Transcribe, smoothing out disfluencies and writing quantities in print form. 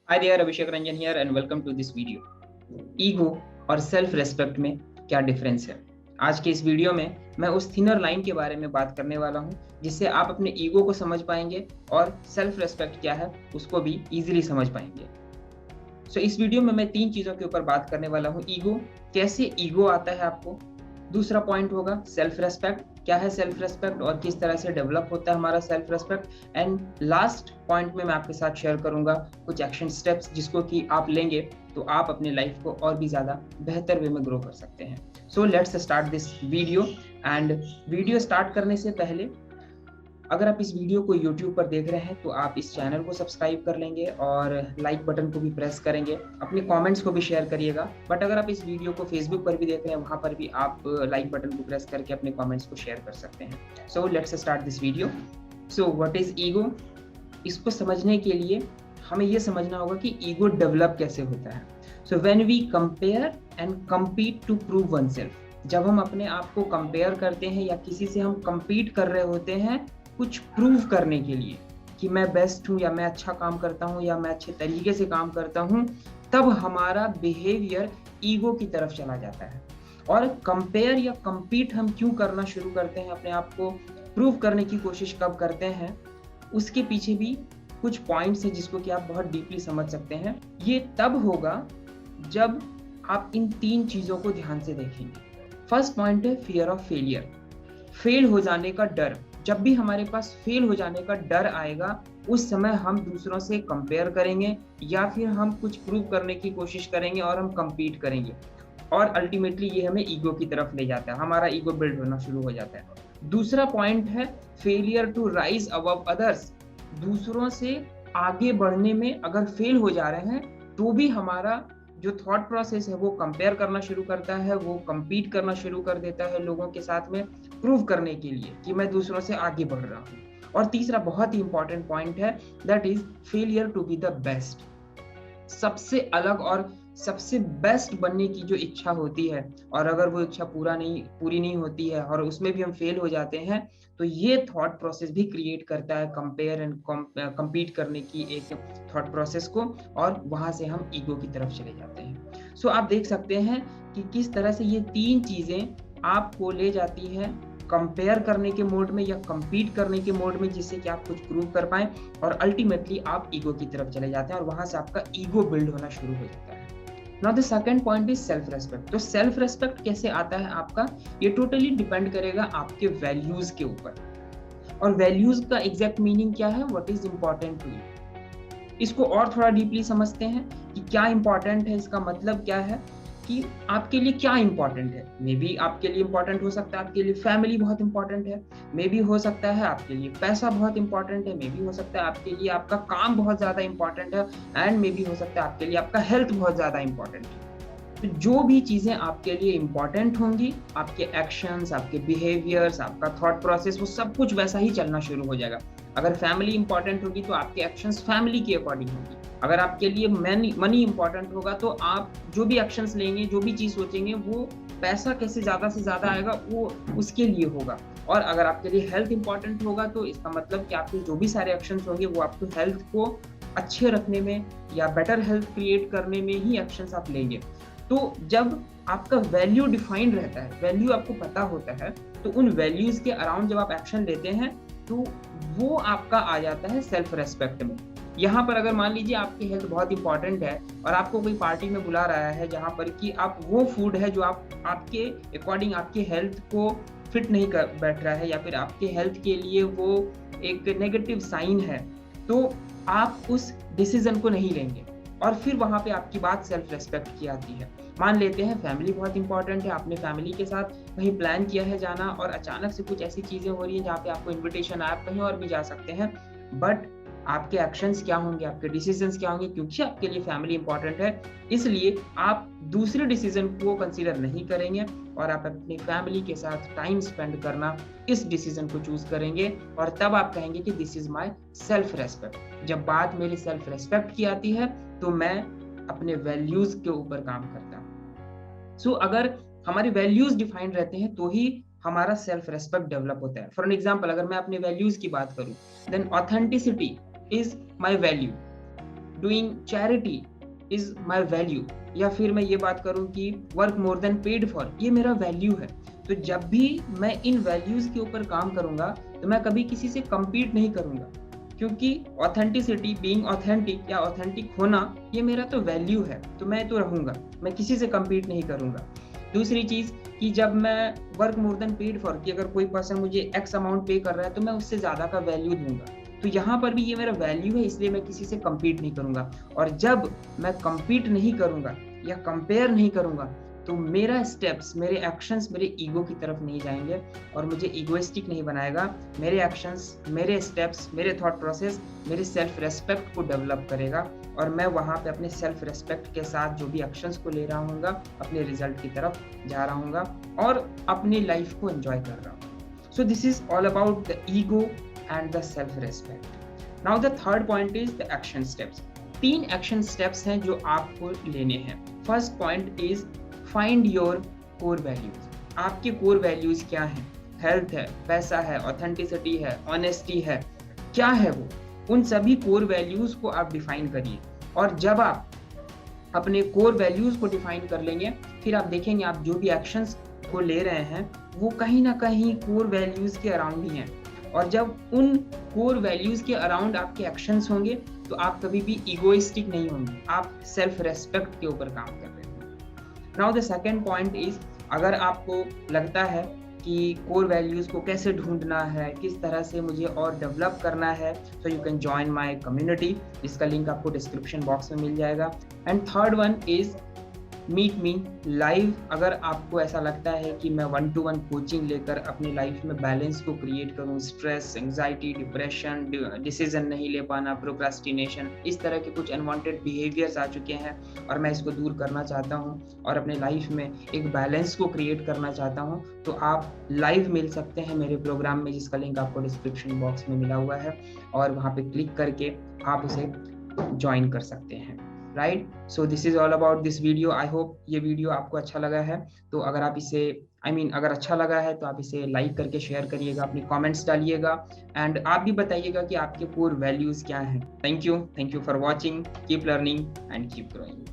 Hi there, Abhishek Ranjan here and welcome to this video. Ego और self respect में क्या difference है? आज के इस वीडियो में मैं उस थिनर लाइन के बारे में बात करने वाला हूं जिससे आप अपने ईगो को समझ पाएंगे और सेल्फ रेस्पेक्ट क्या है उसको भी इजीली समझ पाएंगे। इस वीडियो में मैं 3 चीजों के ऊपर बात करने वाला हूं। ईगो, कैसे ईगो आता है आपको। दूसरा पॉइंट होगा सेल्फ रेस्पेक्ट, क्या है सेल्फ रेस्पेक्ट और किस तरह से डेवलप होता है हमारा self respect. And last point में मैं आपके साथ शेयर करूंगा कुछ एक्शन स्टेप्स जिसको कि आप लेंगे तो आप अपने लाइफ को और भी ज्यादा बेहतर वे में ग्रो कर सकते हैं। So let's start this video. And video start करने से पहले अगर आप इस वीडियो को YouTube पर देख रहे हैं तो आप इस चैनल को सब्सक्राइब कर लेंगे और लाइक बटन को भी प्रेस करेंगे, अपने कमेंट्स को भी शेयर करिएगा। बट अगर आप इस वीडियो को Facebook पर भी देख रहे हैं वहां पर भी आप लाइक बटन को प्रेस करके अपने कमेंट्स को शेयर कर सकते हैं। So let's start this video. So what is ego? इसको समझने के लिए हमें ये समझना होगा कि ईगो डेवलप कैसे होता है। So when we compare and compete to prove one self, जब हम अपने आप को कंपेयर करते हैं या किसी से हम कम्पीट कर रहे होते हैं कुछ प्रूव करने के लिए कि मैं बेस्ट हूं या मैं अच्छा काम करता हूं या मैं अच्छे तरीके से काम करता हूं, तब हमारा बिहेवियर ईगो की तरफ चला जाता है। और कंपेयर या कम्पीट हम क्यों करना शुरू करते हैं, अपने आप को प्रूव करने की कोशिश कब करते हैं, उसके पीछे भी कुछ पॉइंट्स हैं जिसको कि आप बहुत डीपली समझ सकते हैं। ये तब होगा जब आप इन 3 चीजों को ध्यान से देखेंगे। फर्स्ट पॉइंट है फियर ऑफ फेलियर, फेल हो जाने का डर। जब भी हमारे पास फेल हो जाने का डर आएगा उस समय हम दूसरों से कंपेयर करेंगे या फिर हम कुछ प्रूव करने की कोशिश करेंगे और हम कंपीट करेंगे और अल्टीमेटली ये हमें ईगो की तरफ ले जाता है, हमारा ईगो बिल्ड होना शुरू हो जाता है। दूसरा पॉइंट है failure to rise above others, दूसरों से आगे बढ़ने में अगर फेल हो जा रहे हैं तो भी हमारा जो थॉट प्रोसेस है वो कंपेयर करना शुरू करता है, वो कंपीट करना शुरू कर देता है लोगों के साथ में प्रूव करने के लिए कि मैं दूसरों से आगे बढ़ रहा हूँ। और तीसरा बहुत ही इंपॉर्टेंट पॉइंट है that is failure to be the best, सबसे अलग और सबसे बेस्ट बनने की जो इच्छा होती है और अगर वो इच्छा पूरी नहीं होती है और उसमें भी हम फेल हो जाते हैं तो ये थॉट प्रोसेस भी क्रिएट करता है कंपेयर एंड कम्पीट करने की एक थॉट प्रोसेस को और वहां से हम ईगो की तरफ चले जाते हैं। सो आप देख सकते हैं कि किस तरह से ये 3 चीजें आपको ले जाती है कंपेयर करने के मोड में या कम्पीट करने के मोड में जिससे कि आप कुछ प्रूव कर पाए और अल्टीमेटली आप ईगो की तरफ चले जाते हैं और वहां से आपका ईगो बिल्ड होना शुरू हो जाता है। Now the second point is self respect. तो सेल्फ रेस्पेक्ट कैसे आता है आपका, ये टोटली डिपेंड करेगा आपके वैल्यूज के ऊपर। और वैल्यूज का एग्जैक्ट मीनिंग क्या है, what is important to you. इसको और थोड़ा डीपली समझते हैं कि क्या इंपॉर्टेंट है, इसका मतलब क्या है कि आपके लिए क्या इंपॉर्टेंट है। मे बी आपके लिए इंपॉर्टेंट हो सकता है आपके लिए फैमिली बहुत इंपॉर्टेंट है, मे बी हो सकता है आपके लिए पैसा बहुत इंपॉर्टेंट है, मे बी हो सकता है आपके लिए आपका काम बहुत ज्यादा इंपॉर्टेंट है एंड मे बी हो सकता है आपके लिए आपका हेल्थ बहुत ज्यादा इंपॉर्टेंट है। तो जो भी चीजें आपके लिए इंपॉर्टेंट होंगी, आपके एक्शंस, आपके बिहेवियर्स, आपका थॉट प्रोसेस, वो सब कुछ वैसा ही चलना शुरू हो जाएगा। अगर फैमिली इंपॉर्टेंट होगी तो आपके एक्शंस फैमिली के अकॉर्डिंग होंगी। अगर आपके लिए मनी इंपॉर्टेंट होगा तो आप जो भी एक्शंस लेंगे, जो भी चीज सोचेंगे, वो पैसा कैसे ज्यादा से ज्यादा आएगा वो उसके लिए होगा। और अगर आपके लिए हेल्थ इंपॉर्टेंट होगा तो इसका मतलब कि आपके जो भी सारे एक्शंस होंगे वो आपको हेल्थ को अच्छे रखने में या बेटर हेल्थ क्रिएट करने में ही एक्शंस आप लेंगे। तो जब आपका वैल्यू डिफाइंड रहता है, वैल्यू आपको पता होता है, तो उन वैल्यूज के अराउंड जब आप एक्शन लेते हैं तो वो आपका आ जाता है सेल्फ रेस्पेक्ट में। यहाँ पर अगर मान लीजिए आपकी हेल्थ बहुत इंपॉर्टेंट है और आपको कोई पार्टी में बुला रहा है जहाँ पर कि आप वो फूड है जो आपके अकॉर्डिंग आपके हेल्थ को फिट नहीं कर बैठ रहा है या फिर आपके हेल्थ के लिए वो एक नेगेटिव साइन है, तो आप उस डिसीजन को नहीं लेंगे। और फिर वहां पे आपकी बात सेल्फ रेस्पेक्ट की आती है। मान लेते हैं फैमिली बहुत इंपॉर्टेंट है, आपने फैमिली के साथ कहीं प्लान किया है जाना और अचानक से कुछ ऐसी चीजें हो रही है जहाँ पे आपको इन्विटेशन है, आप कहीं और भी जा सकते हैं, बट आपके एक्शंस क्या होंगे, आपके डिसीजंस क्या होंगे, क्योंकि आपके लिए फैमिली इंपॉर्टेंट है इसलिए आप दूसरे डिसीजन को कंसीडर नहीं करेंगे और आप अपनी फैमिली के साथ टाइम स्पेंड करना इस डिसीजन को चूज करेंगे और तब आप कहेंगे कि this is my self respect. जब बात मेरी सेल्फ रेस्पेक्ट की आती है तो मैं अपने वैल्यूज के ऊपर काम करता हूँ। सो अगर हमारे वैल्यूज डिफाइंड रहते हैं तो ही हमारा सेल्फ रेस्पेक्ट डेवलप होता है। फॉर एन एग्जाम्पल अगर मैं अपने वैल्यूज की बात करूं, then authenticity is my value. Doing charity is my value, या फिर मैं ये बात करूं कि work more than paid for, ये मेरा वैल्यू है। तो जब भी मैं इन वैल्यूज के ऊपर काम करूंगा तो मैं कभी किसी से compete नहीं करूंगा, क्योंकि ऑथेंटिसिटी, बीइंग ऑथेंटिक या ऑथेंटिक होना, ये मेरा तो वैल्यू है, तो मैं तो रहूंगा, मैं किसी से compete नहीं करूंगा। दूसरी चीज कि जब मैं work more than paid for, कि अगर कोई पर्सन मुझे एक्स अमाउंट पे कर रहा है तो मैं उससे ज्यादा का वैल्यू दूंगा, तो यहाँ पर भी ये मेरा वैल्यू है, इसलिए मैं किसी से compete नहीं करूंगा। और जब मैं compete नहीं करूंगा या कंपेयर नहीं करूंगा तो मेरा स्टेप्स, मेरे एक्शंस मेरे ईगो की तरफ नहीं जाएंगे और मुझे ईगोइस्टिक नहीं बनाएगा। मेरे एक्शंस, मेरे स्टेप्स, मेरे थॉट प्रोसेस मेरे सेल्फ रेस्पेक्ट को डेवलप करेगा और मैं वहाँ पे अपने सेल्फ रेस्पेक्ट के साथ जो भी एक्शंस को ले रहा हूँगा, अपने रिजल्ट की तरफ जा रहा हूँगा और अपनी लाइफ को एंजॉय कर रहा हूँ। So this is all about the ego and the self respect. Now the third point is the action steps. 3 action steps हैं जो आपको लेने हैं। First point is find your core values. आपके कोर वैल्यूज क्या हैं? हेल्थ है, पैसा है, ऑथेंटिसिटी है, ऑनेस्टी है, क्या है वो? उन सभी कोर वैल्यूज को आप डिफाइन करिए और जब आप अपने कोर वैल्यूज को डिफाइन कर लेंगे फिर आप देखेंगे आप जो भी एक्शंस को ले रहे हैं वो कहीं ना कहीं कोर वैल्यूज के अराउंड ही हैं। और जब उन कोर वैल्यूज के अराउंड आपके एक्शंस होंगे तो आप कभी भी ईगोइस्टिक नहीं होंगे, आप सेल्फ रेस्पेक्ट के ऊपर काम कर रहे हैं। Now the second point is, अगर आपको लगता है कि कोर वैल्यूज को कैसे ढूंढना है, किस तरह से मुझे और डेवलप करना है, so you can join my community, जिसका लिंक आपको डिस्क्रिप्शन बॉक्स में मिल जाएगा। And third one is meet me live. अगर आपको ऐसा लगता है कि मैं 1-to-1 कोचिंग लेकर अपनी लाइफ में बैलेंस को क्रिएट करूं, स्ट्रेस, एंजाइटी, डिप्रेशन, डिसीजन नहीं ले पाना, प्रोक्रास्टिनेशन, इस तरह के कुछ अनवांटेड बिहेवियर्स आ चुके हैं और मैं इसको दूर करना चाहता हूं और अपने लाइफ में एक बैलेंस को क्रिएट करना चाहता हूं, तो आप लाइव मिल सकते हैं मेरे प्रोग्राम में, जिसका लिंक आपको डिस्क्रिप्शन बॉक्स में मिला हुआ है और वहाँ पे क्लिक करके आप उसे ज्वाइन कर सकते हैं। Right, so this is all about this video. I hope ये वीडियो आपको अच्छा लगा है, तो अगर आप इसे अगर अच्छा लगा है तो आप इसे लाइक करके शेयर करिएगा, अपनी कमेंट्स डालिएगा एंड आप भी बताइएगा कि आपके कोर वैल्यूज क्या हैं। Thank you for watching, keep learning and keep growing.